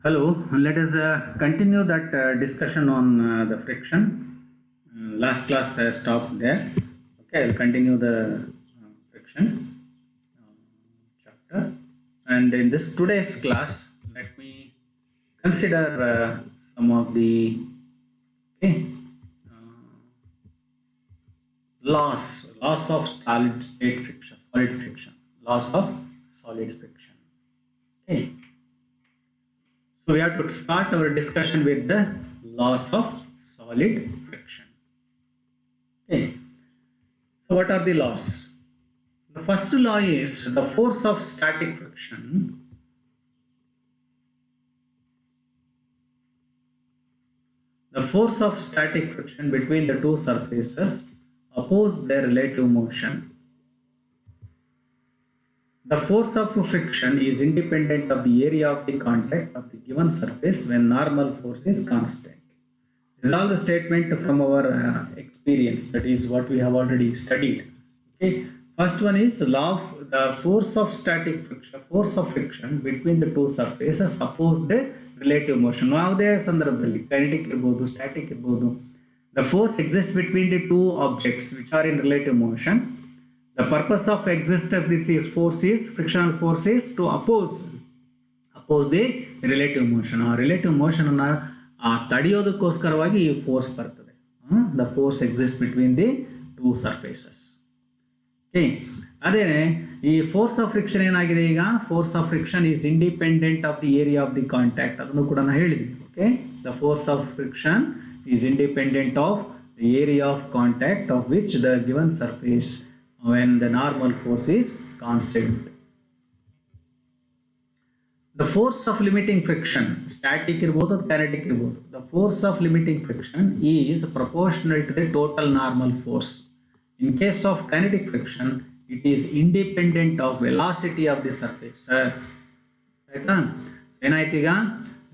Hello, let us continue that discussion on the friction. Last class stopped there. Okay, I'll continue the friction chapter. And in this today's class, let me consider some of the okay, laws of solid state friction, laws of solid friction. Okay. So we have to start our discussion with the laws of solid friction. Okay. So what are the laws? The first law is the force of static friction between the two surfaces oppose their relative motion. The force of friction is independent of the area of the contact of the given surface when normal force is constant. This is all the statement from our experience, that is what we have already studied. Okay. First one is law of the force of friction between the two surfaces oppose the relative motion. ಯಾವುದೇ ಸಂದರ್ಭದಲ್ಲಿ kinetic ಇರಬಹುದು, static ಇರಬಹುದು, the force exists between the two objects which are in relative motion. The purpose of existence of this force is frictional force is to oppose the relative motion. ಆ relative motion ಅನ್ನ ತಡೆಯೋದಕ್ಕೋಸ್ಕರವಾಗಿ ಈ force ಬರ್ತದೆ. The force exists between the two surfaces. Okay. ಅದೇ ಈ force of friction ಏನಾಗಿದೆ, ಈಗ force of friction is independent of the area of the contact. ಅದನ್ನು ಕೂಡ ನಾನು ಹೇಳಿದ್ವಿ. Okay, the force of friction is independent of the area of contact of which the given surface when the normal force is constant. The force of limiting friction, static irbodu, kinetic irbodu, the force of limiting friction is proportional to the total normal force. In case of kinetic friction, it is independent of velocity of the surfaces. Right? ಏನಾಯ್ತು ಈಗ,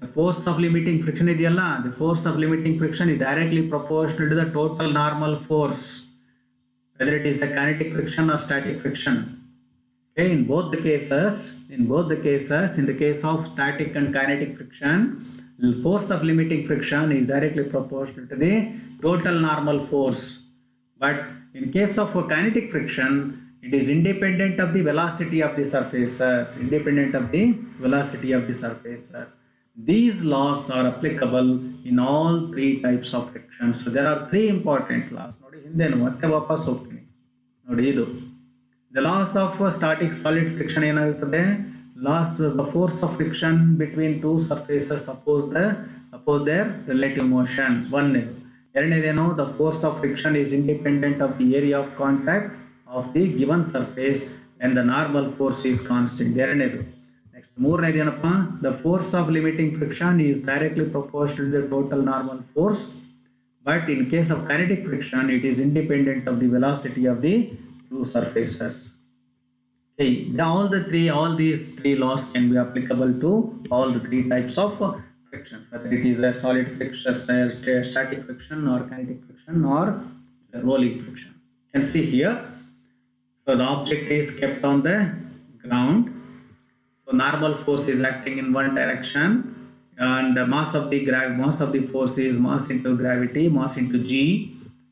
the force of limiting friction ಇದೆಯಲ್ಲ, the force of limiting friction is directly proportional to the total normal force, whether it is a kinetic friction or static friction. Okay, in both the cases, in the case of static and kinetic friction, the force of limiting friction is directly proportional to the total normal force. But in case of a kinetic friction, it is independent of the velocity of the surfaces. These laws are applicable in all three types of friction. So there are three important laws. ನೋಡಿ, ಹಿಂದೆ ಮತ್ತೆ ವಾಪಸ್ ಹೋಗ್ತೀನಿ. ನೋಡಿ, ಇದು the laws of static solid friction ಏನಾಗುತ್ತದೆ, laws the force of friction between two surfaces oppose their relative motion. ಒಂದನೇದು. ಎರಡನೇದೇನು, the force of friction is independent of the area of contact of the given surface and the normal force is constant. ಎರಡನೇದು. Next ಮೂರನೇದು ಏನಪ್ಪ, the force of limiting friction is directly proportional to the total normal force, but in case of kinetic friction it is independent of the velocity of the two surfaces. Okay, all these three laws can be applicable to all the three types of friction, whether it is a solid friction, static friction, or kinetic friction, or the rolling friction. You can see here, so the object is kept on the ground, so normal force is acting in one direction, and the mass of the force is mass into gravity, mass into g.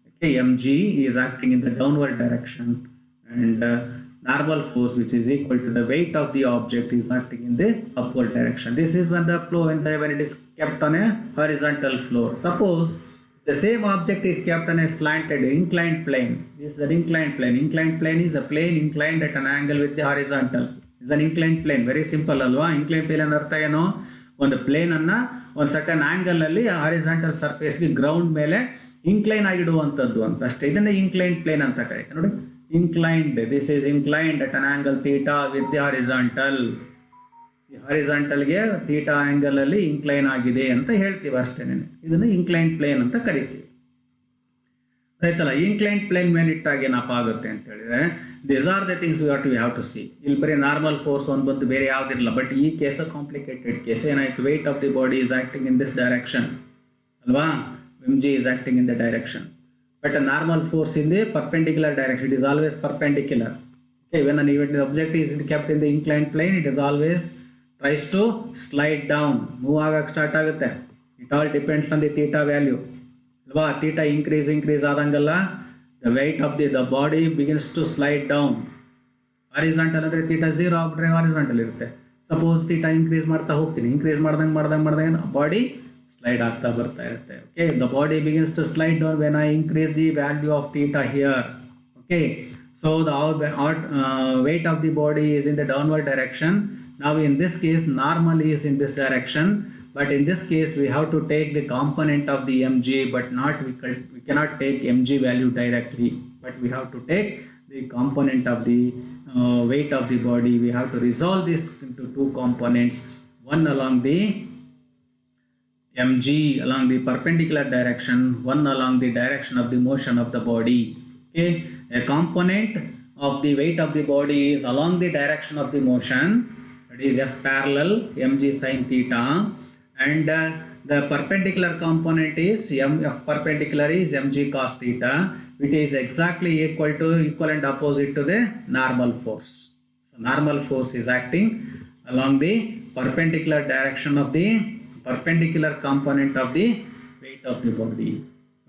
Okay, mg is acting in the downward direction, and normal force, which is equal to the weight of the object, is acting in the upward direction. This is when the flow when it is kept on a horizontal floor. Suppose the same object is kept on a inclined plane. This is an inclined plane. Inclined plane is a plane inclined at an angle with the horizontal. Is an inclined plane. Very simple ಅಲ್ವಾ? inclined plane ಅರ್ಥ ಏನು, ಒಂದು plane ಅನ್ನ ಒಂದು certain angle ಅಲ್ಲಿ horizontal ಸರ್ಫೇಸ್ಗೆ ground ಮೇಲೆ incline ಆಗಿಡುವಂಥದ್ದು ಅಂತ ಅಷ್ಟೇ. ಇದನ್ನ ಇನ್ಕ್ಲೈನ್ಡ್ ಪ್ಲೇನ್ ಅಂತ ಕರೀತಾರೆ. ನೋಡಿ, inclined, this is inclined at an angle theta with the horizontal. ಈ ಹಾರಿಜಾಂಟಲ್ಗೆ ಥೀಟಾ ಆಂಗಲ್ ಅಲ್ಲಿ ಇನ್ಕ್ಲೈನ್ ಆಗಿದೆ ಅಂತ ಹೇಳ್ತೀವಿ ಅಷ್ಟೇನೆ. ಇದನ್ನು ಇನ್ಕ್ಲೈನ್ಡ್ ಪ್ಲೇನ್ ಅಂತ ಕರಿತೀವಿ. ಆಯ್ತಲ್ಲ, ಇನ್ಕ್ಲೈನ್ಡ್ ಪ್ಲೇನ್ ಮೇಲೆ ಇಟ್ಟಾಗ ಏನಪ್ಪ ಆಗುತ್ತೆ ಅಂತ ಹೇಳಿದ್ರೆ, these are the things we have to see. ಇಲ್ಲಿ ಬರೀ ನಾರ್ಮಲ್ ಫೋರ್ಸ್ ಒಂದು ಬಂದು ಬೇರೆ ಯಾವುದಿರಲ್ಲ. ಬಟ್ ಈ ಕೇಸ್ ಕಾಂಪ್ಲಿಕೇಟೆಡ್ ಕೇಸ್. ಏನಾಯ್ತು, weight of the body is acting in this direction ಅಲ್ವಾ, mg is acting in the direction, but a normal force in the perpendicular direction. It is always perpendicular. Okay, when an object is kept in the inclined plane, it is always tries to slide down, move ಆಗಕ್ಕೆ start ಆಗುತ್ತೆ. It all depends on the theta value. ಅಲ್ವಾ, theta increase ಆದಂಗೆಲ್ಲ the weight of the body begins to slide down. Horizontal ಅಂದರೆ theta 0 ಆಗ್ಬಿಟ್ರೆ horizontal ಇರುತ್ತೆ. Suppose theta increase ಮಾಡ್ತಾ ಹೋಗ್ತೀನಿ, increase ಮಾಡ್ದಂಗೆ body slide ಆಗ್ತಾ ಬರ್ತಾ ಇರುತ್ತೆ. Okay, the body begins to slide down when I increase the value of theta here. Okay, so the weight of the body is in the downward direction. Now in this case normal is in this direction, but in this case we have to take the component of the mg, but we cannot take mg value directly, but we have to take the component of the weight of the body. We have to resolve this into two components, one along the mg along the perpendicular direction, one along the direction of the motion of the body. Okay, a component of the weight of the body is along the direction of the motion, that is f parallel mg sin theta, and the perpendicular component is f perpendicular is mg cos theta, which is exactly equal and opposite to the normal force. So normal force is acting along the perpendicular direction of the perpendicular component of the weight of the body.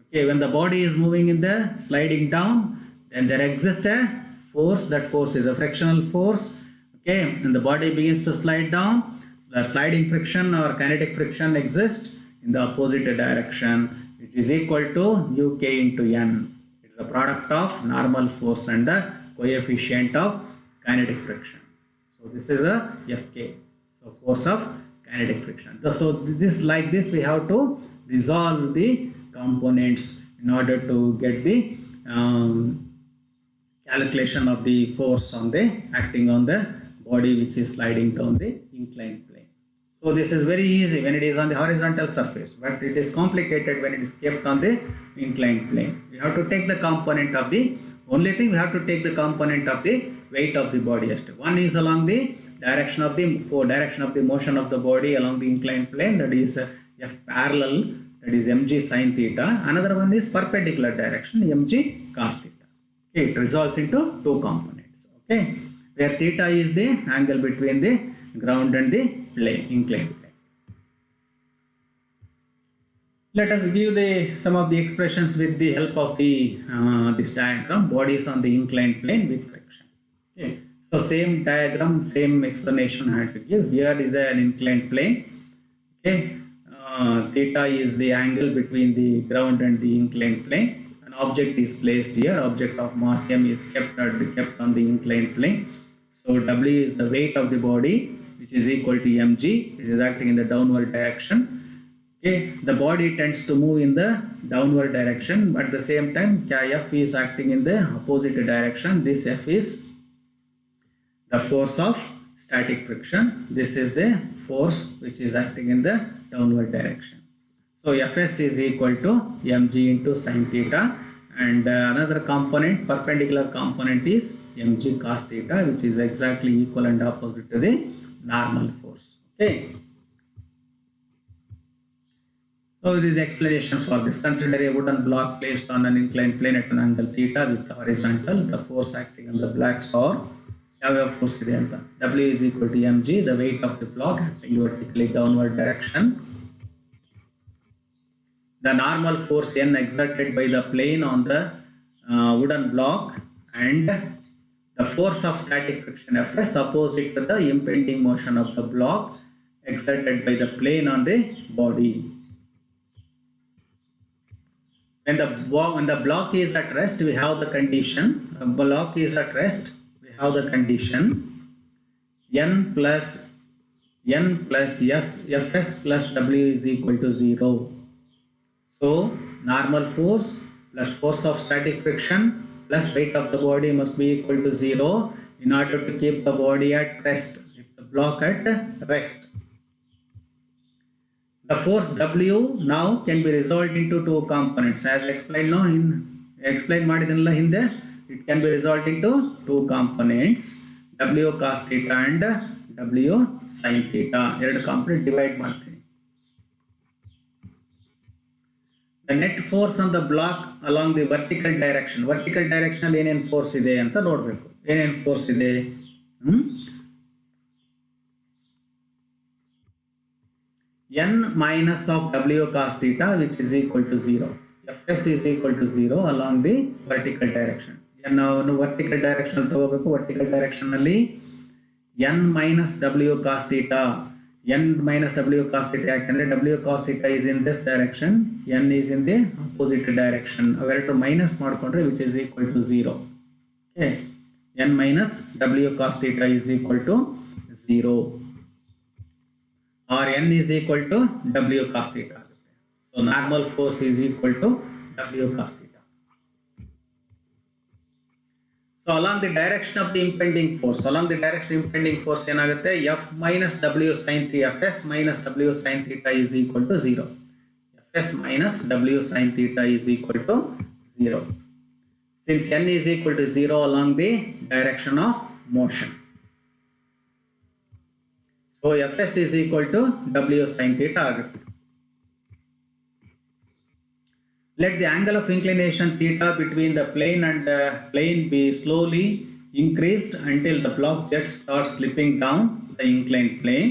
Okay, when the body is moving in the sliding down, then there exists a force. That force is a frictional force. Okay, when the body begins to slide down, the sliding friction or kinetic friction exists in the opposite direction, which is equal to uk into n. It is the product of normal force and the coefficient of kinetic friction. So this is a fk, so force of kinetic friction. So this, like this, we have to resolve the components in order to get the calculation of the force on the acting on the body which is sliding down the inclined plane. So this is very easy when it is on the horizontal surface, but it is complicated when it is kept on the inclined plane. We have to take the component of the, only thing we have to take the component of the weight of the body. One is along the direction of the motion of the body along the inclined plane, that is f parallel, that is mg sin theta. Another one is perpendicular direction, mg cos theta. Okay, it resolves into two components. Okay, where theta is the angle between the ground and the plane, inclined plane. Let us give some of the expressions with the help of the this diagram. Bodies on the inclined plane with friction. Okay, so same diagram, same explanation I had to give. Here is an inclined plane. Okay, theta is the angle between the ground and the inclined plane. An object is placed here. Object of mass m is kept on the inclined plane. So w is the weight of the body, which is equal to mg, which is acting in the downward direction. Okay, the body tends to move in the downward direction, but at the same time f is acting in the opposite direction. This f is the force of static friction. This is the force which is acting in the downward direction. So fs is equal to mg into sin theta, and another component, perpendicular component, is mg cos theta, which is exactly equal and opposite to the normal force. Okay, so this is the explanation for this. Consider a wooden block placed on an inclined plane at an angle theta with the horizontal. The force acting on the blocks are force ಇದೆ ಅಂತ. W is equal to mg, the weight of the block acting vertically downward direction. The normal force n exerted by the plane on the wooden block, and the force of static friction Fs opposite to the impending motion of the block exerted by the plane on the body. When the block is at rest, we have the condition. The block is at rest, we have the condition n plus s Fs plus W is equal to 0. So normal force plus force of static friction plus weight of the body must be equal to 0 in order to keep the body at rest, keep the block at rest. The force W now can be resolved into two components. As explained now ಮಾಡಿದನಲ್ಲ ಹಿಂದೆ, it can be resolved into two components, W cos theta and W sin theta. ಎರಡು component divide ಮಾಡ್ತೀನಿ. The net force on the block along the vertical direction. Vertical direction ಅಲ್ಲಿ ಏನೇನು force ಇದೆ ಅಂತ ನೋಡಬೇಕು. ಏನೇನು force ಇದೆ? n minus of w cos theta which is equal to 0. Fs is equal to 0 along the vertical direction. n ನಾವು vertical direction ತಗೋಬೇಕು. vertical direction ಅಲ್ಲಿ n minus w cos theta, n minus w cos theta ಯಾಕಂದ್ರೆ w cos theta is in this direction, n is in the opposite direction. ಅವೆರಡು minus ಮಾಡ್ಕೊಂಡ್ರೆ which is equal to 0. Okay, n minus w cos theta is equal to 0. or n is equal to w cos theta. So normal force is equal to w cos theta. So along the direction of the impending force, ಏನಾಗುತ್ತೆ f minus w sin theta, fs minus w sin theta is equal to 0. fs minus w sin theta is equal to 0. Since n is equal to 0 along the direction of motion. So Fs is equal to W sin theta ಆಗುತ್ತೆ. Let the angle of inclination theta between the plane and the plane be slowly increased until the block jet starts slipping down the inclined plane.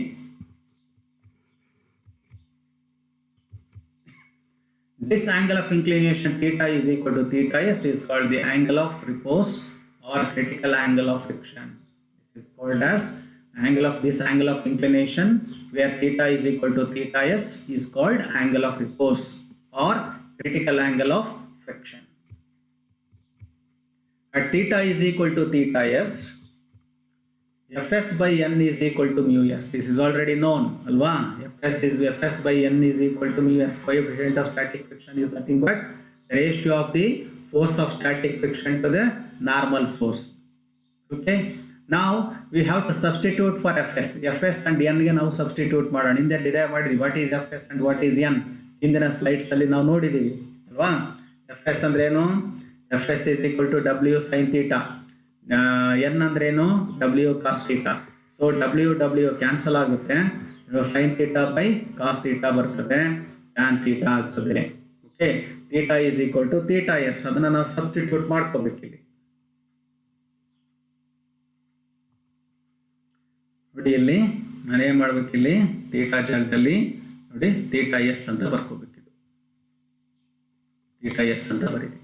This angle of inclination theta is equal to theta s is called the angle of repose or critical angle of friction. This is called as angle of inclination where theta is equal to theta s is called angle of repose or critical angle of friction. At theta is equal to theta s, fs by n is equal to mu s. This is already known, alva. fs by n is equal to mu s. Coefficient of static friction is nothing but the ratio of the force of static friction to the normal force. Okay. Now we have to substitute for fs and n ಗೆ ನಾವು substitute ಮಾಡೋಣ. ಹಿಂದೆ derive ಮಾಡಿದ್ವಿ what is fs and what is n. ಹಿಂದಿನ slides ಅಲ್ಲಿ ನಾವು ನೋಡಿದೀವಿ ಅಲ್ವಾ. fs ಅಂದ್ರೆ ಏನು? fs is equal to w sin theta. n ಅಂದ್ರೆ ಏನು? w cos theta. So w cancel ಆಗುತ್ತೆ, sin theta by cos theta ಬರ್ತದೆ, tan theta ಆಗ್ತದೆ. Okay, theta is equal to theta s. ಅದನ್ನ ನಾವು ಸಬ್ಸ್ಟಿಟ್ಯೂಟ್ ಮಾಡ್ಕೋಬೇಕು ಇಲ್ಲಿ. ನೋಡಿ ಇಲ್ಲಿ ನಾನು ಏನು ಮಾಡ್ಬೇಕು, ಇಲ್ಲಿ ಥೀಟಾ ಜಾಗದಲ್ಲಿ ನೋಡಿ ಥೀಟಾ ಎಸ್ ಅಂತ ಬರ್ಕೋಬೇಕಿದು, ಥೀಟಾ ಎಸ್ ಅಂತ ಬರೀರಿ.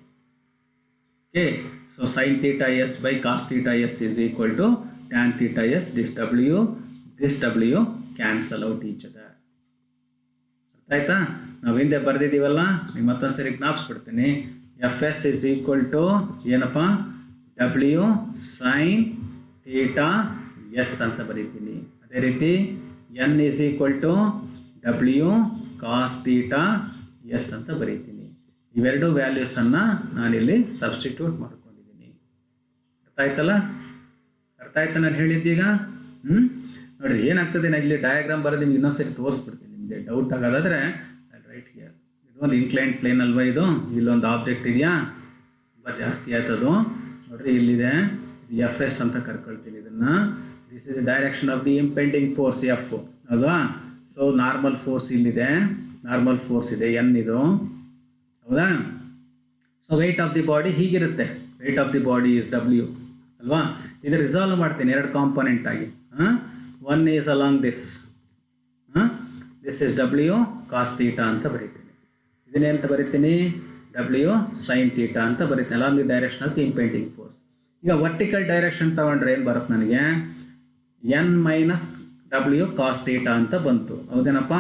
Okay, so sine theta S by cos theta S is equal to tan theta S. This W cancel out each other. ಅರ್ಥ ಆಯ್ತಾ? ನಾವು ಹಿಂದೆ ಬರೆದಿದ್ದೀವಲ್ಲ, ನೀವು ಮತ್ತೊಂದ್ಸರಿ ಜ್ಞಾಪಿಸ್ಬಿಡ್ತೀನಿ. F S is equal to ಏನಪ್ಪ, ಡಬ್ಲ್ಯೂ ಸೈನ್ ಥೀಟಾ ಎಸ್ ಅಂತ ಬರೀತೀನಿ. ಅದೇ ರೀತಿ N is equal to W cos theta S ಅಂತ ಬರೀತೀನಿ. ಇವೆರಡು ವ್ಯಾಲ್ಯೂಸನ್ನು ನಾನಿಲ್ಲಿ ಸಬ್ಸ್ಟಿಟ್ಯೂಟ್ ಮಾಡ್ಕೊಂಡಿದ್ದೀನಿ. ಅರ್ಥ ಆಯ್ತಲ್ಲ? ಅರ್ಥ ಆಯ್ತಾ ನಾನು ಹೇಳಿದ್ದೀಗ? ನೋಡಿರಿ ಏನಾಗ್ತದೆ, ನಾನು ಇಲ್ಲಿ ಡಯಾಗ್ರಾಮ್ ಬರೋದು ನಿಮ್ಗೆ ಇನ್ನೊಂದ್ಸರಿ ತೋರಿಸ್ಬಿಡ್ತೀನಿ. ನಿಮಗೆ ಡೌಟ್ ಆಗೋದಾದರೆ ರೈಟ್ ಹಿಯರ್. ಇದೊಂದು ಇನ್ಕ್ಲೈನ್ಡ್ ಪ್ಲೇನ್ ಅಲ್ವಾ ಇದು? ಇಲ್ಲೊಂದು ಆಬ್ಜೆಕ್ಟ್ ಇದೆಯಾ, ತುಂಬ ಜಾಸ್ತಿ ಆಯ್ತದು. ನೋಡಿರಿ ಇಲ್ಲಿದೆ, ಇದು ಎಫ್ ಎಸ್ ಅಂತ ಕರ್ಕೊಳ್ತೀನಿ ಇದನ್ನು. This is the direction of the impending force F ಅಲ್ವಾ. ಸೊ ನಾರ್ಮಲ್ ಫೋರ್ಸ್ ಇಲ್ಲಿದೆ, ನಾರ್ಮಲ್ ಫೋರ್ಸ್ ಇದೆ ಎನ್ ಇದು, ಹೌದಾ. So weight of the body ಹೀಗಿರುತ್ತೆ, weight of the body is W ಅಲ್ವಾ. ಇದು ರಿಸಾಲ್ವ್ ಮಾಡ್ತೀನಿ ಎರಡು ಕಾಂಪೊನೆಂಟ್ ಆಗಿ. One is along this is W cos theta ಅಂತ ಬರೀತೀನಿ. ಇದನ್ನೇಂತ ಬರೀತೀನಿ, ಡಬ್ಲ್ಯೂ ಸೈನ್ ಥೀಟಾ ಅಂತ ಬರೀತೀನಿ, along the direction of the impending force. ಈಗ ವರ್ಟಿಕಲ್ ಡೈರೆಕ್ಷನ್ ತಗೊಂಡ್ರೆ ಏನು ಬರುತ್ತೆ ನನಗೆ, N minus W cos theta ಅಂತ ಬಂತು, ಹೌದೇನಪ್ಪ.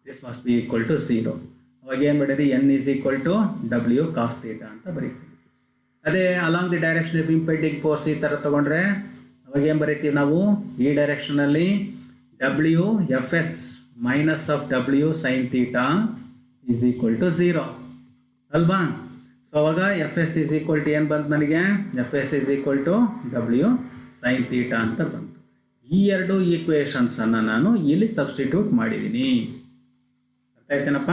This must be equal to 0. ಅವಾಗ ಏನು ಬರೀರಿ, N is equal to W cos theta ಅಂತ ಬರೀತೀವಿ. ಅದೇ along the direction of impending force ಈ ಥರ ತೊಗೊಂಡ್ರೆ ಅವಾಗ ಏನು ಬರೀತೀವಿ ನಾವು, ಈ ಡೈರೆಕ್ಷನಲ್ಲಿ W F S minus of W sine theta is equal to 0 ಅಲ್ವಾ. ಸೊ ಅವಾಗ F S is equal to ಏನು ಬಂತು ನನಗೆ, F S is equal to W sine theta ಅಂತ ಬಂತು. ಈ ಎರಡು ಈಕ್ವೇಷನ್ಸನ್ನು ನಾನು ಇಲ್ಲಿ ಸಬ್ಸ್ಟಿಟ್ಯೂಟ್ ಮಾಡಿದ್ದೀನಿ. ಅರ್ಥ ಆಯ್ತೇನಪ್ಪ?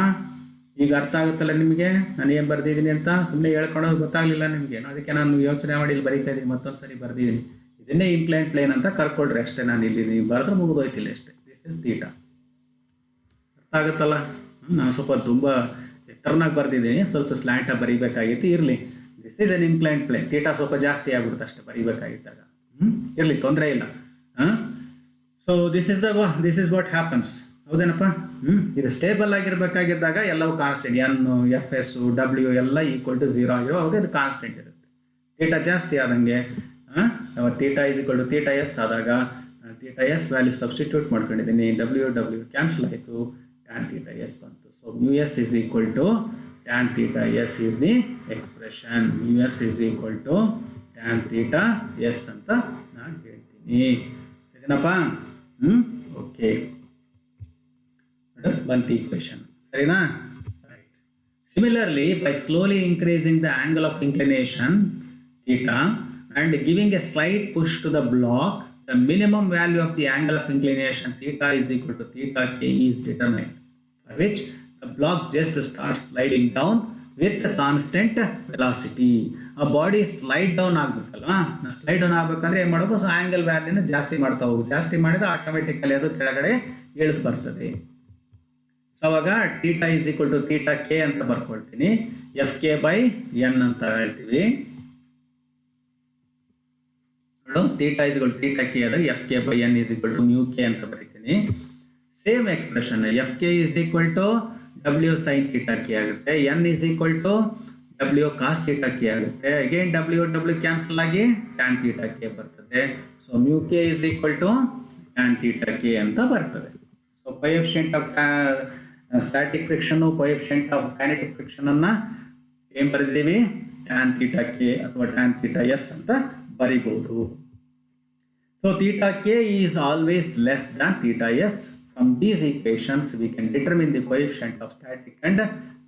ಈಗ ಅರ್ಥ ಆಗುತ್ತಲ್ಲ ನಿಮಗೆ ನಾನು ಏನು ಬರೆದಿದ್ದೀನಿ ಅಂತ? ಸುಮ್ಮನೆ ಹೇಳ್ಕೊಳೋದು ಗೊತ್ತಾಗಲಿಲ್ಲ ನಿಮಗೆ, ಅದಕ್ಕೆ ನಾನು ಯೋಚನೆ ಮಾಡಿ ಇಲ್ಲಿ ಬರೀತಾ ಇದ್ದೀನಿ, ಮತ್ತೊಂದು ಸರಿ ಬರೆದಿದ್ದೀನಿ. ಇದನ್ನೇ ಇನ್ಕ್ಲೈನ್ ಪ್ಲೇನ್ ಅಂತ ಕರ್ಕೊಳ್ರಿ ಅಷ್ಟೇ. ನಾನು ಇಲ್ಲಿ ನೀವು ಬರೆದ್ರೆ ಮುಗಿದೋಯ್ತಿಲ್ಲ ಅಷ್ಟೇ. This is theta. ಅರ್ಥ ಆಗುತ್ತಲ್ಲ? ನಾನು ಸ್ವಲ್ಪ ತುಂಬ ಎತ್ತರನಾಗಿ ಬರೆದಿದ್ದೀನಿ, ಸ್ವಲ್ಪ ಸ್ಲ್ಯಾಂಟಾಗಿ ಬರೀಬೇಕಾಗಿತ್ತು, ಇರಲಿ. This is an incline plane. Theta ಸ್ವಲ್ಪ ಜಾಸ್ತಿ ಆಗ್ಬಿಡುತ್ತೆ ಅಷ್ಟೇ ಬರೀಬೇಕಾಗಿದ್ದಾಗ. ಇರಲಿ, ತೊಂದರೆ ಇಲ್ಲ. So this is what happens. ಹೌದೇನಪ್ಪ. ಇದು ಸ್ಟೇಬಲ್ ಆಗಿರ್ಬೇಕಾಗಿದ್ದಾಗ ಎಲ್ಲವೂ constant, N F S W ಎಲ್ಲ ಈಕ್ವಲ್ ಟು 0 ಆಗಿರೋ ಅವಾಗ ಇದು ಕಾನ್ಸ್ಟೆಂಟ್ ಇರುತ್ತೆ. ಥೀಟಾ ಜಾಸ್ತಿ ಆದಂಗೆ theta is equal to theta S ಆದಾಗ ಥೀಟಾ ಎಸ್ ವ್ಯಾಲ್ಯೂ ಸಬ್ಸ್ಟಿಟ್ಯೂಟ್ ಮಾಡ್ಕೊಂಡಿದ್ದೀನಿ, ಡಬ್ಲ್ಯೂ ಡಬ್ಲ್ಯೂ ಕ್ಯಾನ್ಸಲ್ ಆಯಿತು, ಟ್ಯಾನ್ ಥೀಟಾ ಎಸ್ ಬಂತು. So mu S is equal to tan theta S is the expression. Mu S is equal to tan theta S ಅಂತ ನಾನು ಹೇಳ್ತೀನಿ. ಸರಿನಪ್ಪ? Okay, ಬಂತು equation. ಸರಿನಾ? Similarly, by slowly increasing the angle of inclination theta and giving a slight push to the block, the minimum value of the angle of inclination theta is equal to theta k is determined, for which the block just starts sliding down with the constant velocity. A body slide down ಆಗಬೇಕಲ್ವಾ? Slide down ಆಗಬೇಕಂದ್ರೆ ಏನು ಮಾಡಬೇಕು? So angle ವ್ಯಾಲ್ಯೂನ ಜಾಸ್ತಿ ಮಾಡ್ತಾ ಹೋಗಿ, ಜಾಸ್ತಿ ಮಾಡಿದ್ರೆ automatically ಅದು ಕೆಳಗಡೆ ಇಳಿದು ಬರ್ತದೆ. ಸೊ ಅವಾಗ theta is equal to theta K ಅಂತ ಬರ್ಕೊಳ್ತೀನಿ, ಎಫ್ ಕೆ ಬೈ ಎನ್ ಅಂತ ಹೇಳ್ತೀವಿ. ನೋಡು, theta is equal to theta K ಆದಾಗ F K by N is equal to mu K ಅಂತ ಬರೀತೀನಿ. Same expression F K is equal to W sine theta K ಆಗುತ್ತೆ, N is equal to W cos theta K ಆಗುತ್ತೆ. Again W W cancel ಆಗಿ tan theta K ಬರ್ತದೆ. So mu K is equal to tan theta K ಅಂತ ಬರ್ತದೆ. So coefficient of static friction, coefficient of kinetic friction ಅನ್ನ ಏನ್ ಬರೆದಿದ್ದೀವಿ? Tan theta K ಅಥವಾ tan theta S ಅಂತ ಬರೀಬಹುದು. So theta K is always less than theta S. From these equations we can determine the coefficient of static and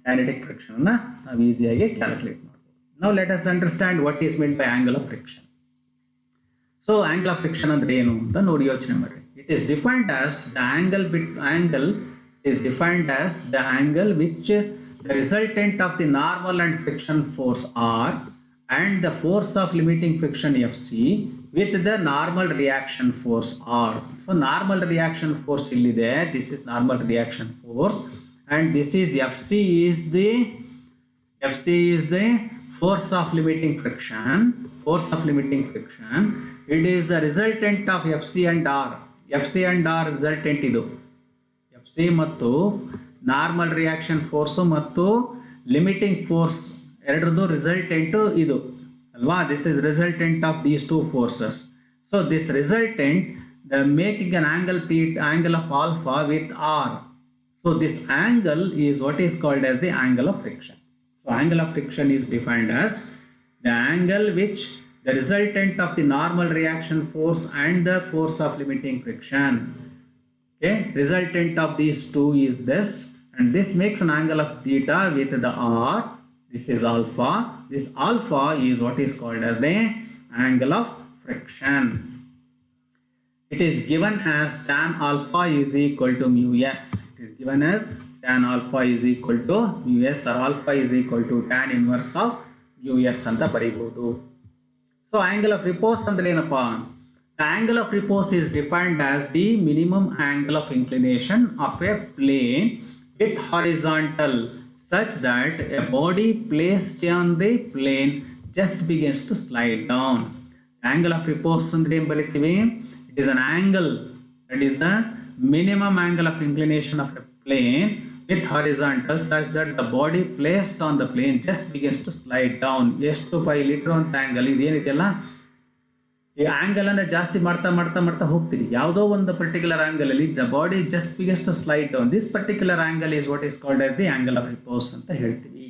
kinetic friction ಅನ್ನ ನಾವು ಈಸಿಯಾಗಿ calculate ಮಾಡಬಹುದು. Now let us understand what is mean by angle of friction. So angle of friction ಅಂದ್ರೆ ಏನು ಅಂತ ನೋಡಿ ಯೋಚನೆ ಮಾಡಿ. It is defined as the angle is defined as the angle which the resultant of the normal and friction force R and the force of limiting friction Fc with the normal reaction force R. So normal reaction force illide, this is normal reaction force, and this is Fc is the force of limiting friction. It is the resultant of Fc and R. F C and R resultant. ಇದು F C ಮತ್ತು normal reaction force ಮತ್ತು limiting force ಎರಡರದ್ದು resultant ಇದು ಅಲ್ವಾ? This is resultant of these two forces. So this resultant the making an angle of alpha with R. So this angle is what is called as the angle of friction. So angle of friction is defined as the angle which the resultant of the normal reaction force and the force of limiting friction. Okay, resultant of these two is this, and this makes an angle of theta with the R. This is alpha. This alpha is what is called as the angle of friction. It is given as tan alpha is equal to mu s. It is given as tan alpha is equal to mu s, or alpha is equal to tan inverse of mu s ಅಂತ ಬರೀಬಹುದು. So angle of repose ಅಂದ್ರೆ ಏನಪ್ಪ? The angle of repose is defined as the minimum angle of inclination of a plane with horizontal such that a body placed on the plane just begins to slide down. Angle of repose ಅಂದ್ರೆ ಏನು ಬರೀತೀವಿ? It is an angle that is the minimum angle of inclination of a plane with horizontal such that the body placed on the plane just begins to slide down. ಎಷ್ಟು pi litre ಅಂತ angle ಇದೇನಿದೆಯಲ್ಲ, ಈ angle ಅನ್ನ ಜಾಸ್ತಿ ಮಾಡ್ತಾ ಮಾಡ್ತಾ ಮಾಡ್ತಾ ಹೋಗ್ತೀರಿ. ಯಾವುದೋ ಒಂದು ಪರ್ಟಿಕ್ಯುಲರ್ ಆಂಗಲ್ ಅಲ್ಲಿ the body just begins to slide down. This particular angle is what is called as the angle of repose ಅಂತ ಹೇಳ್ತೀವಿ.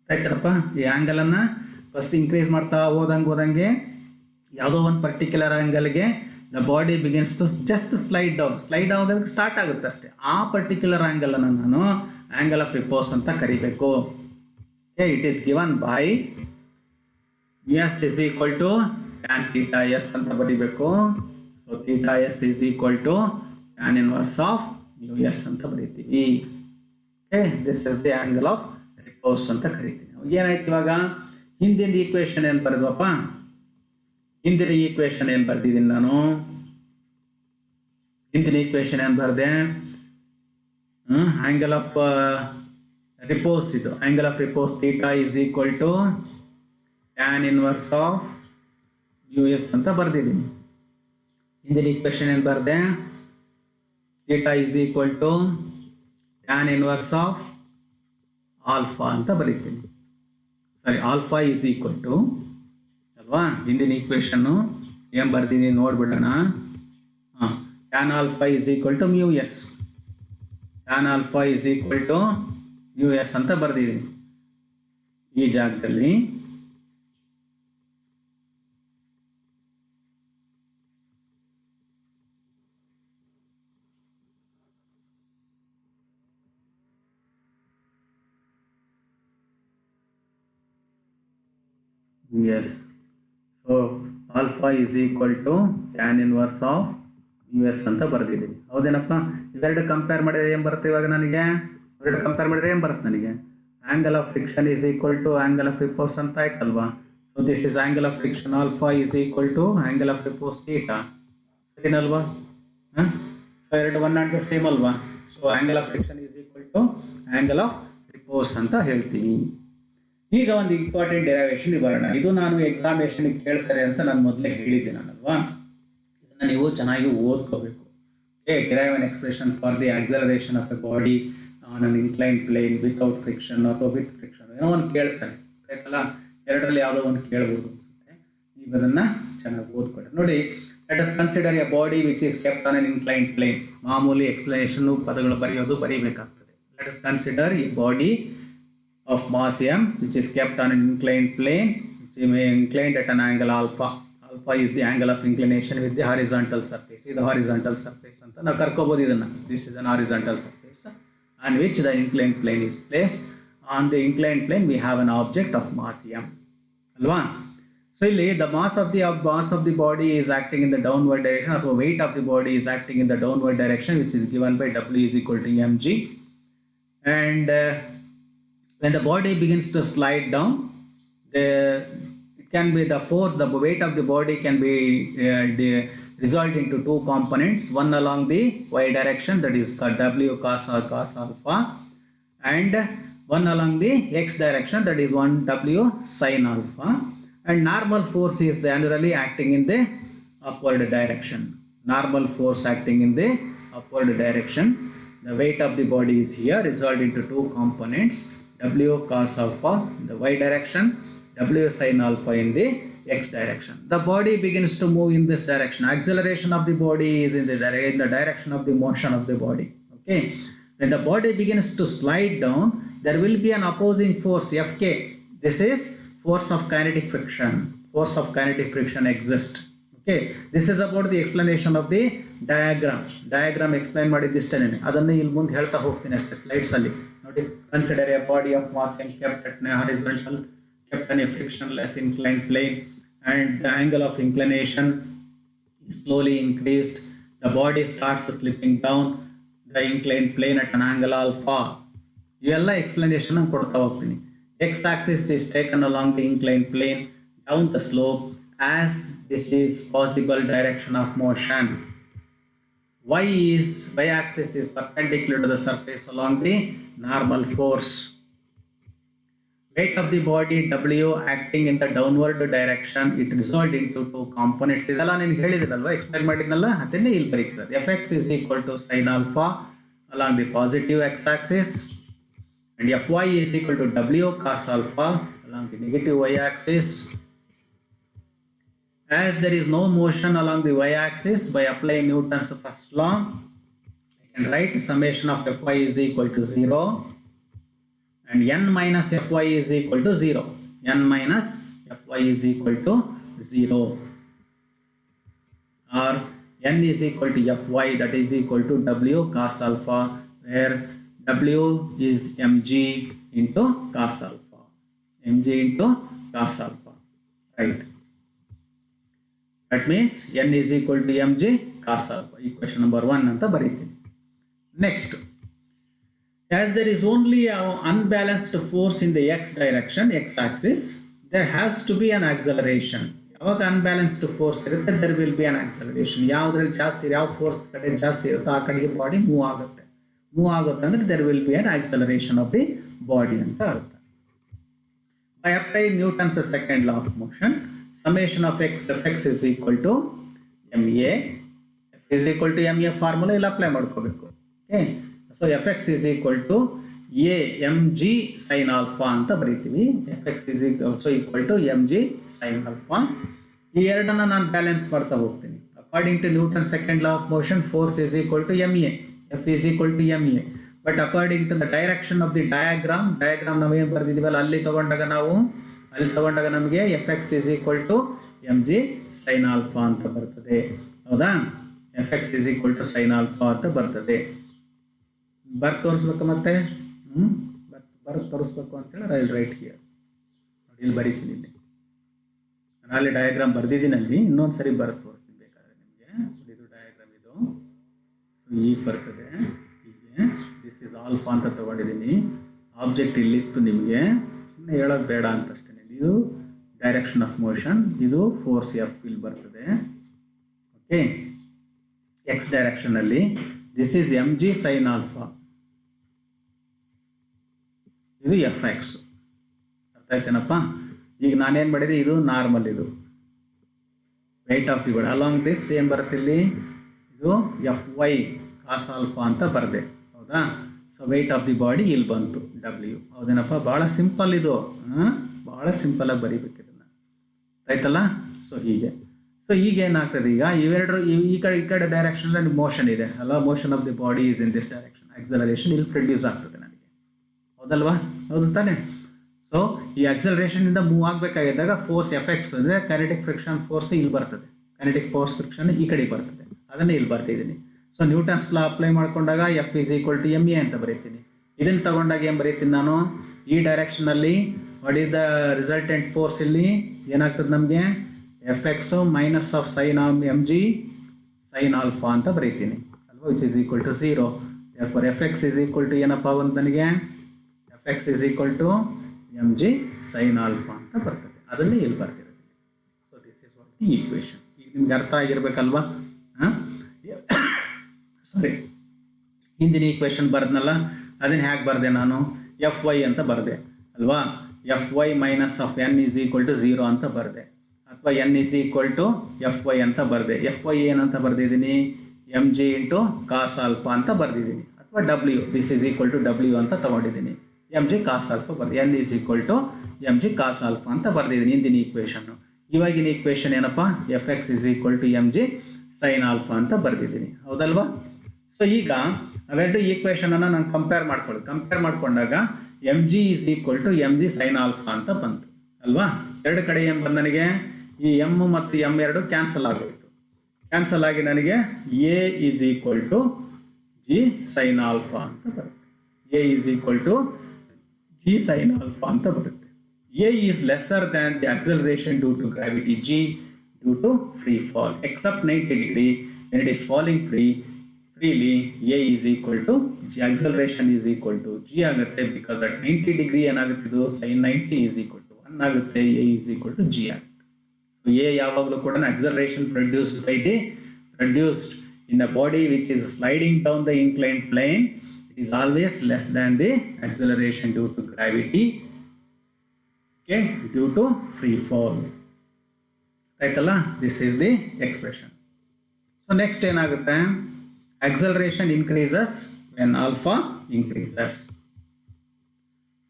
ಆಯ್ತರಪ್ಪ? ಈ ಆಂಗಲ್ ಅನ್ನ ಫಸ್ಟ್ ಇನ್ಕ್ರೀಸ್ ಮಾಡ್ತಾ ಹೋದಂಗೆ ಯಾವುದೋ ಒಂದು ಪರ್ಟಿಕ್ಯುಲರ್ ಆಂಗಲ್ಗೆ the body begins to just slide ಆಗೋದಕ್ಕೆ ಸ್ಟಾರ್ಟ್ ಆಗುತ್ತೆ ಅಷ್ಟೇ. ಆ ಪರ್ಟಿಕ್ಯುಲರ್ ಆಂಗಲ್ ಅನ್ನು ನಾನು ಆಂಗಲ್ ಆಫ್ ರಿಪೋಸ್ ಅಂತ ಕರಿಬೇಕು. It is given by S is equal to tan theta S ಅಂತ ಬರೀಬೇಕು. So theta S is equal to tan inverse of mu S ಅಂತ ಬರೀತೀವಿ. This is the angle of repose ಅಂತ ಕರಿತೀವಿ. ಏನಾಯ್ತು ಇವಾಗ? ಹಿಂದಿನ ಈಕ್ವೇಶನ್ ಏನು ಬರೆದ್ವಪ್ಪ? ಹಿಂದಿನ ಈಕ್ವೇಶನ್ ಏನು ಬರ್ದಿದ್ದೀನಿ ನಾನು? ಹಿಂದಿನ ಈಕ್ವೇಶನ್ ಏನು ಬರೆದೆ? ಆಂಗಲ್ ಆಫ್ ರಿಪೋಸ್ ಇದು. Angle of repose theta is equal to tan inverse of mu S ಅಂತ ಬರ್ದಿದ್ದೀನಿ. ಹಿಂದಿನ ಈಕ್ವೇಶನ್ ಏನು ಬರೆದೆ? theta is equal to tan inverse of alpha ಅಂತ ಬರೀತೀನಿ. Sorry, alpha is equal to ಅಲ್ವಾ, ಹಿಂದಿನ ಈಕ್ವೇಶನ್ನು ಏನು ಬರ್ತೀನಿ ನೋಡ್ಬಿಡೋಣ. ಹಾಂ, tan alpha is equal to mu S, tan alpha is equal to mu S ಅಂತ ಬರ್ದಿದ್ದೀನಿ ಈ ಜಾಗದಲ್ಲಿ. Yes, so alpha is equal to tan inverse of US ಅಂತ ಬರ್ದಿದ್ದೀನಿ. ಹೌದೇನಪ್ಪ? ಇವೆರಡು ಕಂಪೇರ್ ಮಾಡಿದ್ರೆ ಏನು ಬರುತ್ತೆ ಇವಾಗ ನನಗೆ? ಇವೆರಡು ಕಂಪೇರ್ ಮಾಡಿದ್ರೆ ಏನು ಬರುತ್ತೆ ನನಗೆ? Angle of friction is equal to angle of repose ಅಂತ ಆಯ್ತಲ್ವಾ? So this is angle of friction alpha is equal to angle of repose theta. ಸರಿನಲ್ವಾ? ಸೊ ಎರಡು ಒನ್ ಆ್ಯಂಡ್ ದ ಸೇಮ್ ಅಲ್ವಾ? So angle of friction is equal to angle of repose ಅಂತ ಹೇಳ್ತೀವಿ. ಈಗ ಒಂದು important ಡೆರೈವೇಷನ್ ಬರೋಣ. ಇದು ನಾನು ಎಕ್ಸಾಮಿನೇಷನ್ಗೆ ಕೇಳ್ತಾರೆ ಅಂತ ನಾನು ಮೊದಲೇ ಹೇಳಿದ್ದೆ ನಾನಲ್ವಾ. ಇದನ್ನು ನೀವು ಚೆನ್ನಾಗಿ ಓದ್ಕೋಬೇಕು. Derive an expression for the acceleration of a body on an incline plane without friction ಅಥವಾ ವಿತ್ ಫ್ರಿಕ್ಷನ್, ಏನೋ ಒಂದು ಕೇಳ್ತಾರೆ ಆಯ್ತಲ್ಲ. ಎರಡರಲ್ಲಿ ಯಾವುದೋ ಒಂದು ಕೇಳ್ಬೋದು ಅನ್ಸುತ್ತೆ. ನೀವು ಅದನ್ನು ಚೆನ್ನಾಗಿ ಓದ್ಕೊಳ್ರಿ. ನೋಡಿ, let us consider a body which is kept on an incline plane. ಮಾಮೂಲಿ ಎಕ್ಸ್ಪ್ಲನೇಷನ್ನು ಪದಗಳು ಬರೆಯೋದು ಬರೀಬೇಕಾಗ್ತದೆ. Let us consider a body of mass m which is kept on an inclined plane, which may inclined at an angle alpha. Alpha is the angle of inclination with the horizontal surface. This is the horizontal surface anta ನಾವು ಕರ್ಕೋಬಹುದು ಇದನ್ನ. This is an horizontal surface on which the inclined plane is placed. On the inclined plane we have an object of mass m alva. So ಇಲ್ಲಿ the mass of the body is acting in the downward direction, or weight of the body is acting in the downward direction, which is given by W is equal to mg. And when the body begins to slide down, it can be the weight of the body can be resolved into two components, one along the y direction, that is W cos alpha, and one along the x direction, that is 1 W sin alpha. And normal force is generally acting in the upward direction. Normal force acting in the upward direction. The weight of the body is here resolved into two components, W cos alpha in the y direction, W sin alpha in the x direction. The body begins to move in this direction. Acceleration of the body is in the direction of the motion of the body. Okay. When the body begins to slide down, there will be an opposing force Fk. This is force of kinetic friction. Force of kinetic friction exists. Okay. This is about the explanation of the diagram. Diagram explain ಮಾಡಿದ್ದಿಷ್ಟೇನೆ. ಅದನ್ನು ಇಲ್ಲಿ ಮುಂದೆ ಹೇಳ್ತಾ ಹೋಗ್ತೀನಿ ಅಷ್ಟೇ slides ಅಲ್ಲಿ. ನೋಡಿ, consider a body of mass m kept at a horizontal, kept on a frictionless inclined plane, and the angle of inclination is slowly increased. The body starts slipping down the inclined plane at an angle alpha. ಇವೆಲ್ಲ explanation ಕೊಡ್ತಾ ಹೋಗ್ತೀನಿ. X axis is taken along the inclined plane down the slope as this is possible direction of motion. Y axis is perpendicular to the surface along the normal force. Weight of the body W acting in the downward direction, it resolved into two components. ಇದೆಲ್ಲ ನಾನು ಹೇಳಿದ್ನಲ್ವಾ, explain ಮಾಡಿದ್ನಲ್ಲ, ಅದನ್ನೇ ಇಲ್ಲಿ ಬರೀತಾರೆ. Fx is equal to sin alpha along the positive x axis, and Fy is equal to W cos alpha along the negative y axis. As there is no motion along the y-axis, by applying Newton's first law, I can write summation of Fy is equal to 0, and n minus Fy is equal to 0. N minus Fy is equal to 0, or n is equal to Fy, that is equal to W cos alpha, where W is mg into cos alpha. Mg into cos alpha, right? That means n is equal to mg cos alpha. Equation number 1 ಅಂತ ಬರೀತೀನಿ. Next, as there is only an unbalanced force in the x direction, x axis, there has to be an acceleration. ಯಾವಾಗ unbalanced force ಇರುತ್ತೆ, there will be an acceleration. ಯಾವುದ್ರಲ್ಲಿ ಜಾಸ್ತಿ, ಯಾವ force ಕಡೆ ಜಾಸ್ತಿ ಇರುತ್ತೋ ಆ ಕಡೆಗೆ ಬಾಡಿ ಮೂವ್ ಆಗುತ್ತೆ ಅಂದ್ರೆ there will be an acceleration of the body ಅಂತ ಅರ್ಥ. By applying Newton's second law of motion, summation of x Fx is equal to ma is equal to ma formula ಇಲ್ಲಿ ಅಪ್ಲೈ ಮಾಡ್ಕೋಬೇಕು. Okay, so F X is equal to a M G sine alpha ಅಂತ ಬರೀತೀವಿ. F X is also equal to M G sine alpha. ಈ ಎರಡನ್ನ ನಾನು balance ಮಾಡ್ತಾ ಹೋಗ್ತೀನಿ. According to Newton second law of motion, force is equal to M A, F is equal to M A. But according to the direction of the diagram ನಾವೇನು ಬರ್ದಿದ್ದೀವಲ್ಲ ಅಲ್ಲಿ ತಗೊಂಡಾಗ ನಮಗೆ F X is equal to M G sine alpha ಅಂತ ಬರ್ತದೆ. ಹೌದಾ, F X is equal to sine alpha ಅಂತ ಬರ್ತದೆ. ತೋರಿಸ್ಬೇಕು ಮತ್ತೆ ತೋರಿಸ್ಬೇಕು ಅಂತೇಳಿ ರೈಟ್ ಹಿಯರ್ ನೋಡಿ, ಇಲ್ಲಿ ಬರೀತೀನಿ. ಇಲ್ಲಿ ನಾನು ಅಲ್ಲಿ ಡಯಾಗ್ರಾಮ್ ಬರ್ದಿದ್ದೀನಿ, ಅಲ್ಲಿ ಇನ್ನೊಂದು ಸರಿ ತೋರಿಸ್ತೀನಿ ಬೇಕಾದ್ರೆ ನಿಮಗೆ. ಇದು ಡಯಾಗ್ರಾಮ್, ಇದು ಈಗ ಬರ್ತದೆ ಹೀಗೆ. ದಿಸ್ ಇಸ್ ಆಲ್ಫಾ ಅಂತ ತಗೊಂಡಿದ್ದೀನಿ. ಆಬ್ಜೆಕ್ಟ್ ಇಲ್ಲಿತ್ತು, ನಿಮಗೆ ಸುಮ್ಮನೆ ಹೇಳೋದು ಬೇಡ ಅಂತಷ್ಟೇ. ಇದು ಡೈರೆಕ್ಷನ್ ಆಫ್ ಮೋಷನ್, ಇದು ಫೋರ್ಸ್ ಎಫ್ ಇಲ್ಲಿ ಬರ್ತದೆ. ಓಕೆ, ಎಕ್ಸ್ ಡೈರೆಕ್ಷನ್ ಅಲ್ಲಿ this is M G sine alpha, ಇದು ಎಫ್ ಎಕ್ಸ್. ಅರ್ಥ ಆಯ್ತೇನಪ್ಪ? ಈಗ ನಾನೇನು ಮಾಡಿದೆ, ಇದು ನಾರ್ಮಲ್, ಇದು weight of the body along this ಏನು ಬರುತ್ತೆ ಇಲ್ಲಿ, ಇದು ಎಫ್ ವೈ ಕಾಸ್ ಆಲ್ಫಾ ಅಂತ ಬರದೆ. ಹೌದಾ, so weight of the body ಇಲ್ಲಿ ಬಂತು ಡಬ್ಲ್ಯೂ. ಹೌದೇನಪ್ಪ? ಭಾಳ ಸಿಂಪಲ್ ಇದು, ಭಾಳ ಸಿಂಪಲಾಗಿ ಬರೀಬೇಕು ಇದನ್ನು. ಆಯ್ತಲ್ಲ? ಸೊ ಈಗ ಏನಾಗ್ತದೆ, ಈಗ ಇವೆರಡು ಈ ಕಡೆ ಡೈರೆಕ್ಷನ್ ಮೋಷನ್ ಇದೆ ಅಲ್ಲ, motion of the body is in this direction, acceleration ಇಲ್ಲಿ ಪ್ರೊಡ್ಯೂಸ್ ಆಗ್ತದೆ ನನಗೆ. ಹೌದಲ್ವಾ? ಹೌದು ತಾನೆ? ಸೊ ಈ ಆಕ್ಸಲರೇಷನ್ ಇಂದ ಮೂವ್ ಆಗಬೇಕಾಗಿದ್ದಾಗ ಫೋರ್ಸ್ ಎಫ್ ಎಕ್ಸ್ ಅಂದರೆ ಕೈನೆಟಿಕ್ ಫ್ರಿಕ್ಷನ್ ಫೋರ್ಸ್ ಇಲ್ಲಿ ಬರ್ತದೆ, ಕೈನೆಟಿಕ್ ಫೋರ್ಸ್ ಫ್ರಿಕ್ಷನ್ ಈ ಕಡೆ ಬರ್ತದೆ, ಅದನ್ನೇ ಇಲ್ಲಿ ಬರ್ತಿದ್ದೀನಿ. ಸೊ ನ್ಯೂಟನ್ಸ್ ಲಾ ಅಪ್ಲೈ ಮಾಡ್ಕೊಂಡಾಗ F is equal to M A ಅಂತ ಬರೀತೀನಿ. ಇದನ್ನು ತಗೊಂಡಾಗ ಏನು ಬರೀತೀನಿ ನಾನು, ಈ ಡೈರೆಕ್ಷನಲ್ಲಿ what is the resultant force, ಇಲ್ಲಿ ಏನಾಗ್ತದೆ ನಮಗೆ F X minus of sine M G sine alpha ಅಂತ ಬರೀತೀನಿ ಅಲ್ವಾ, which is equal to 0. therefore F X is equal to ಏನಪ್ಪ ಒಂದು ನನಗೆ, F X is equal to M G sine alpha ಅಂತ ಬರ್ತದೆ, ಅದನ್ನೇ ಇಲ್ಲಿ ಬರ್ತಿರೋದು. So this is what the equation. ಈಗ ನಿಮ್ಗೆ ಅರ್ಥ ಆಗಿರ್ಬೇಕಲ್ವಾ? ಸರಿ, ಹಿಂದಿನ ಈಕ್ವೇಷನ್ ಬರ್ದ್ನಲ್ಲ, ಅದನ್ನು ಹೇಗೆ ಬರೆದೆ ನಾನು, ಎಫ್ ವೈ ಅಂತ ಬರೆದೆ ಅಲ್ವಾ, F Y minus of N is equal to 0 ಅಂತ ಬರೆದೆ, ಅಥವಾ N is equal to F Y ಅಂತ ಬರೆದೆ. ಎಫ್ ವೈ ಏನಂತ ಬರೆದಿದ್ದೀನಿ, M G into cos alpha ಅಂತ ಬರೆದಿದ್ದೀನಿ, ಅಥವಾ W, this is equal to W ಅಂತ ತಗೊಂಡಿದ್ದೀನಿ. ಎಮ್ ಜಿ ಕಾಸ್ ಆಲ್ಫಾ ಬರ್ದೆ, N is equal to M G cos alpha ಅಂತ ಬರ್ದಿದ್ದೀನಿ ಹಿಂದಿನ ಈಕ್ವೇಷನ್ನು. ಇವಾಗಿನ ಈಕ್ವೇಷನ್ ಏನಪ್ಪ, F X is equal to M G sine alpha ಅಂತ ಬರ್ದಿದ್ದೀನಿ. ಹೌದಲ್ವಾ? ಸೊ ಈಗ ಅವೆರಡು ಈಕ್ವೇಷನನ್ನು ನಾನು ಕಂಪೇರ್ ಮಾಡ್ಕೊಂಡಾಗ M G is equal to M G sine alpha ಅಂತ ಬಂತು ಅಲ್ವಾ. ಎರಡು ಕಡೆ ಏನು ಬಂದು ನನಗೆ ಈ ಎಮ್ ಮತ್ತು ಎಮ್ ಎರಡು ಕ್ಯಾನ್ಸಲ್ ಆಗೋಯಿತು. ಕ್ಯಾನ್ಸಲ್ ಆಗಿ ನನಗೆ A is equal to G sine alpha ಅಂತ ಬರುತ್ತೆ. A is equal to G sine alpha ಅಂತ ಬರುತ್ತೆ. A is lesser than the acceleration due to gravity, G due to free fall. Except 90 degree when it is falling freely, a is equal to g, acceleration is equal to g ಆಗುತ್ತೆ. Because at 90 degree ಏನಾಗುತ್ತೆ, ಇದು sin 90 is equal to 1 ಆಗುತ್ತೆ, a is equal to g ಆಗುತ್ತೆ. So a ಯಾವಾಗಲೂ ಕೂಡ acceleration produced in a body which is sliding down the inclined plane, it is always less than the acceleration due to gravity, okay, due to free fall. ಆಯ್ತಲ್ಲ, this is the expression. So next ಏನಾಗುತ್ತೆ, acceleration increases when alpha increases.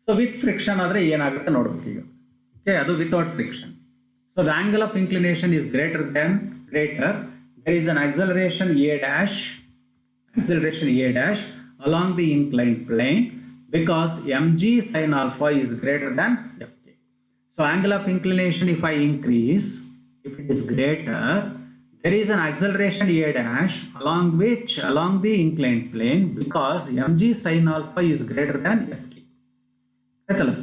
So with friction ಆದರೆ ಏನಾಗುತ್ತೆ ನೋಡ್ಬೇಕು ಈಗ. Okay, ಅದು without friction. So the angle of inclination is greater. There is an acceleration a dash along the inclined plane because mg sin alpha is greater than fk. So angle of inclination, if I increase, if it is greater, there is an acceleration a dash along the inclined plane because mg sin alpha is greater than fk. ಆಯ್ತಲ್ಲ.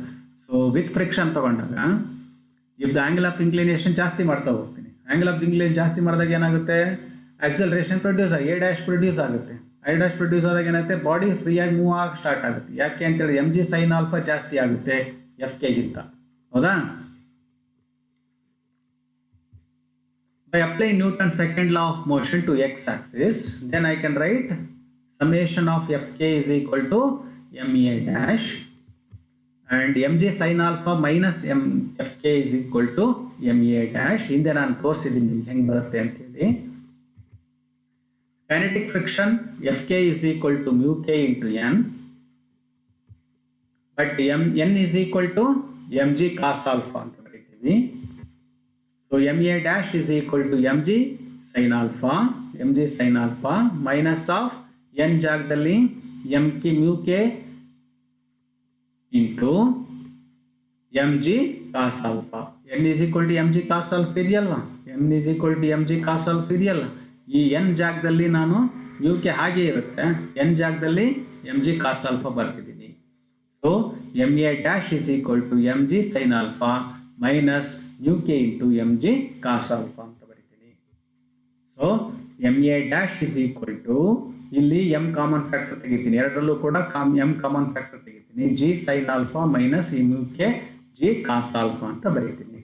So with friction ತಗೊಂಡಾಗ if the angle of inclination ಜಾಸ್ತಿ ಮಾಡ್ತಾ ಹೋಗ್ತೀನಿ, angle of inclination ಜಾಸ್ತಿ ಮಾಡಿದಾಗ ಏನಾಗುತ್ತೆ, acceleration produce ಆಗಿ a dash produce ಆಗುತ್ತೆ. a dash ಪ್ರೊಡ್ಯೂಸ್ ಆದಾಗ ಏನಾಗುತ್ತೆ, ಬಾಡಿ ಫ್ರೀಯಾಗಿ ಮೂವ್ ಆಗಿ ಸ್ಟಾರ್ಟ್ ಆಗುತ್ತೆ. ಯಾಕೆ ಅಂತೇಳಿ mg sin alpha ಜಾಸ್ತಿ ಆಗುತ್ತೆ fk ಗಿಂತ. ಹೌದಾ? By applying Newton's second law of motion to x-axis, then I can write summation of fk is equal to ma dash and mg sin alpha minus fk is equal to ma dash. ಹಿಂದೆ ನಾನು ತೋರಿಸಿದ್ದೀನಿ ಹೆಂಗೆ ಬರುತ್ತೆ ಅಂತೇಳಿ. kinetic friction Fk is equal to mu k into n, but n is equal to mg cos alpha ಅಂತ ಬರೀತೀವಿ. So ma dash is equal to mg sin alpha minus of n ಜಾಗದಲ್ಲಿ mk mu k into mg cos alpha. n is equal to mg cos alpha ಇದೆಯಲ್ವಾ, n is equal to mg cos alpha ಇದೆಯಲ್ಲ, ಈ n ಜಾಗದಲ್ಲಿ ನಾನು mu k ಹಾಗೆ ಇರುತ್ತೆ, n ಜಾಗದಲ್ಲಿ mg cos alpha ಬರ್ತಿದ್ದೀನಿ. So ma dash is equal to mg sin alpha minus mu k into mg cos alpha ಅಂತ ಬರೀತೀನಿ. So ma dash is equal to, ಇಲ್ಲಿ m ಕಾಮನ್ ಫ್ಯಾಕ್ಟರ್ ತೆಗಿತೀನಿ, ಎರಡರಲ್ಲೂ ಕೂಡ m ಕಾಮನ್ ಫ್ಯಾಕ್ಟರ್ ತೆಗಿತೀನಿ, g sin alpha minus ಈ mu k g cos alpha ಅಂತ ಬರೀತೀನಿ.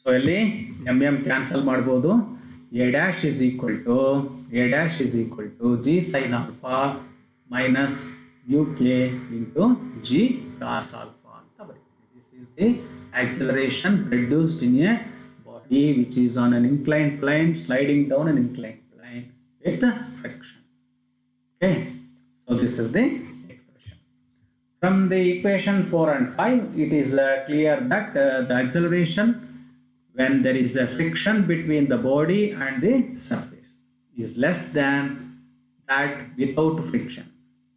ಸೊ ಇಲ್ಲಿ m ಕ್ಯಾನ್ಸಲ್ ಮಾಡ್ಬೋದು. a dash is equal to g sin alpha minus mu k into g cos alpha ಅಂತ ಬರೀತೀನಿ. This is the acceleration produced in a body which is on an inclined plane sliding down an inclined plane with friction. Okay, so this is the expression. From the equation 4 and 5, it is clear that the acceleration when there is a friction between the body and the surface is less than that without friction.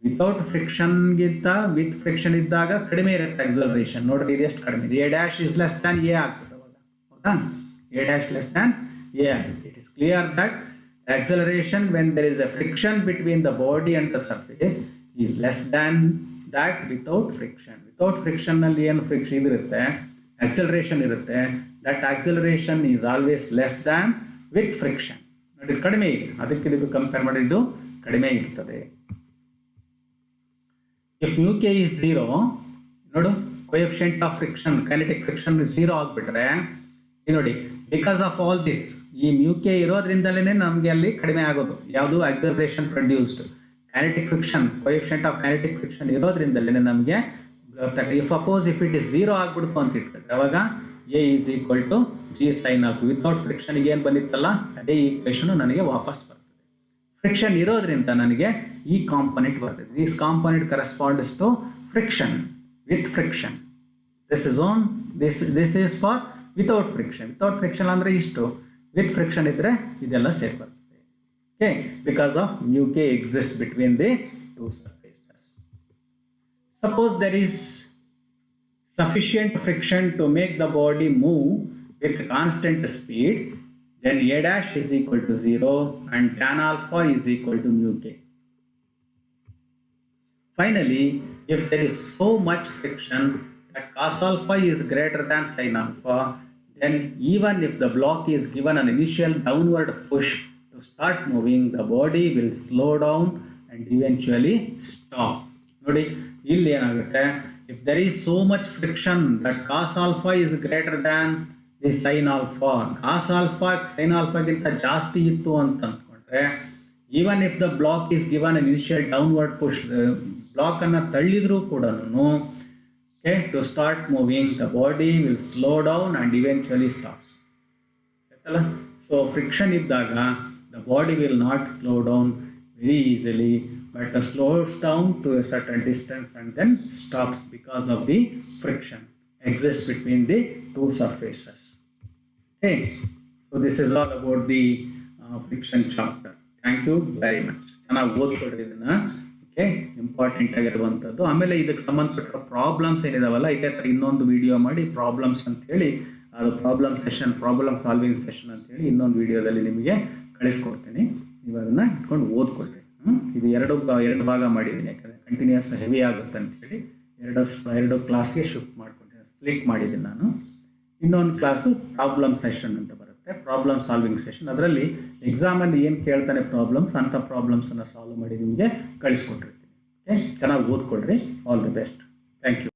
Without friction ಗಿಂತ with friction ಇದ್ದಾಗ ಕಡಿಮೆ ಇರುತ್ತೆ acceleration. ನೋಡ್ರಿ ಇದು ಎಷ್ಟು ಕಡಿಮೆ ಇದೆ, a dash is less than a ಆಗ್ತದೆ ಅವಾಗ, ಹೌದಾ, a dash less than a ಆಗುತ್ತೆ. It is clear that the acceleration when there is a friction between the body and the surface is less than that without friction. Without friction ನಲ್ಲಿ ಏನು friction ಇರುತ್ತೆ, acceleration ಇರುತ್ತೆ, that acceleration is always less than with friction. ನೋಡಿ ಕಡಿಮೆ ಇದೆ, ಅದಕ್ಕೆ ಇದಕ್ಕೆ compare ಮಾಡಿದ್ದು ಕಡಿಮೆ ಇರ್ತದೆ. If mu k is 0, ನೋಡು coefficient of friction, kinetic friction 0 ಆಗಿಬಿಟ್ರೆ ನೋಡಿ, ಬಿಕಾಸ್ ಆಫ್ ಆಲ್ ದಿಸ್, ಈ mu k ಇರೋದ್ರಿಂದಲೇ ನಮಗೆ ಅಲ್ಲಿ ಕಡಿಮೆ ಆಗೋದು ಯಾವುದು, acceleration produced. kinetic friction, coefficient of kinetic friction ಇರೋದ್ರಿಂದಲೇ ನಮಗೆ, ಸಪೋಸ್ ಇಫ್ ಇಟ್ ಇಸ್ 0 ಆಗ್ಬಿಡ್ತು ಅಂತ ಇಟ್ಕೊಂಡ್ರೆ ಅವಾಗ a is equal to g sin alpha. Without ಫ್ರಿಕ್ಷನ್ಗೆ ಏನು ಬಂದಿತ್ತಲ್ಲ ಅದೇ ಈಕ್ವೇಶನ್ ನನಗೆ ವಾಪಸ್ ಬರ್ತದೆ. ಫ್ರಿಕ್ಷನ್ ಇರೋದ್ರಿಂದ ನನಗೆ ಈ ಕಾಂಪೊನೆಂಟ್ ಬರ್ತದೆ. This component corresponds to friction with friction. This is for without friction. Without friction ಅಂದ್ರೆ ಇಷ್ಟು, ವಿತ್ ಫ್ರಿಕ್ಷನ್ ಇದ್ರೆ ಇದೆಲ್ಲ ಸೇರಿ ಬರ್ತದೆ. Okay, because of mu k exists between the two surfaces. Suppose there is sufficient friction to make the body move with constant speed, then a dash is equal to 0 and tan alpha is equal to mu k. Finally, if there is so much friction that cos alpha is greater than sin alpha, then even if the block is given an initial downward push to start moving, the body will slow down and eventually stop. ನೋಡಿ ಇಲ್ಲಿ ಏನಾಗುತ್ತೆ, if there is so much friction that cos alpha is greater than the sin alpha, cos alpha sin alpha ಗಿಂತ ಜಾಸ್ತಿ ಇತ್ತು ಅಂತ ಅಂದ್ಕೊಂಡ್ರೆ, even if the block is given an initial downward push, block ಅನ್ನ ತಳ್ಳಿದ್ರೂ ಕೂಡ to start moving, the body will slow down and eventually stops. ಆಯ್ತಲ್ಲ, so friction ಇದ್ದಾಗ the body will not slow down very easily, but slows down to a certain distance and then stops because of the friction exists between the two surfaces. Okay, so this is all about the friction chapter. Thank you very much. ಚೆನ್ನಾಗಿ ಓದ್ಕೊಡ್ರಿ ಇದನ್ನ. Okay, important ಆಗಿರುವಂಥದ್ದು. ಆಮೇಲೆ ಇದಕ್ಕೆ ಸಂಬಂಧಪಟ್ಟ problems ಏನಿದಾವಲ್ಲ, ಇದೇ ಥರ ಇನ್ನೊಂದು video ಮಾಡಿ ಪ್ರಾಬ್ಲಮ್ಸ್ ಅಂತ ಹೇಳಿ, ಅದು ಪ್ರಾಬ್ಲಮ್ ಸಾಲ್ವಿಂಗ್ ಸೆಷನ್ ಅಂತ ಹೇಳಿ ಇನ್ನೊಂದು ವಿಡಿಯೋದಲ್ಲಿ ನಿಮಗೆ ಕಳಿಸ್ಕೊಡ್ತೀನಿ. ನೀವು ಅದನ್ನ ಇಟ್ಕೊಂಡು ಓದ್ಕೊಳ್ರಿ. ಇದು ಎರಡು ಭಾಗ ಮಾಡಿದ್ದೀನಿ, ಯಾಕಂದರೆ ಕಂಟಿನ್ಯೂಸ್ ಹೆವಿ ಆಗುತ್ತೆ ಅಂತೇಳಿ ಎರಡು ಕ್ಲಾಸ್ಗೆ ಶಿಫ್ಟ್ ಮಾಡ್ಕೊಳ್ತೀನಿ, ಸ್ಪ್ಲಿಟ್ ಮಾಡಿದ್ದೀನಿ ನಾನು. ಇನ್ನೊಂದು ಕ್ಲಾಸು ಪ್ರಾಬ್ಲಮ್ ಸೆಷನ್ ಅಂತ ಬರುತ್ತೆ, ಪ್ರಾಬ್ಲಮ್ ಸಾಲ್ವಿಂಗ್ ಸೆಷನ್. ಅದರಲ್ಲಿ ಎಕ್ಸಾಮಲ್ಲಿ ಏನು ಕೇಳ್ತಾನೆ ಪ್ರಾಬ್ಲಮ್ಸ್, ಅಂಥ ಪ್ರಾಬ್ಲಮ್ಸನ್ನು ಸಾಲ್ವ್ ಮಾಡಿ ನಿಮಗೆ ಕಳಿಸ್ಕೊಟ್ಟಿರ್ತೀನಿ. ಓಕೆ, ಚೆನ್ನಾಗಿ ಓದ್ಕೊಳ್ರಿ. All the best. Thank you.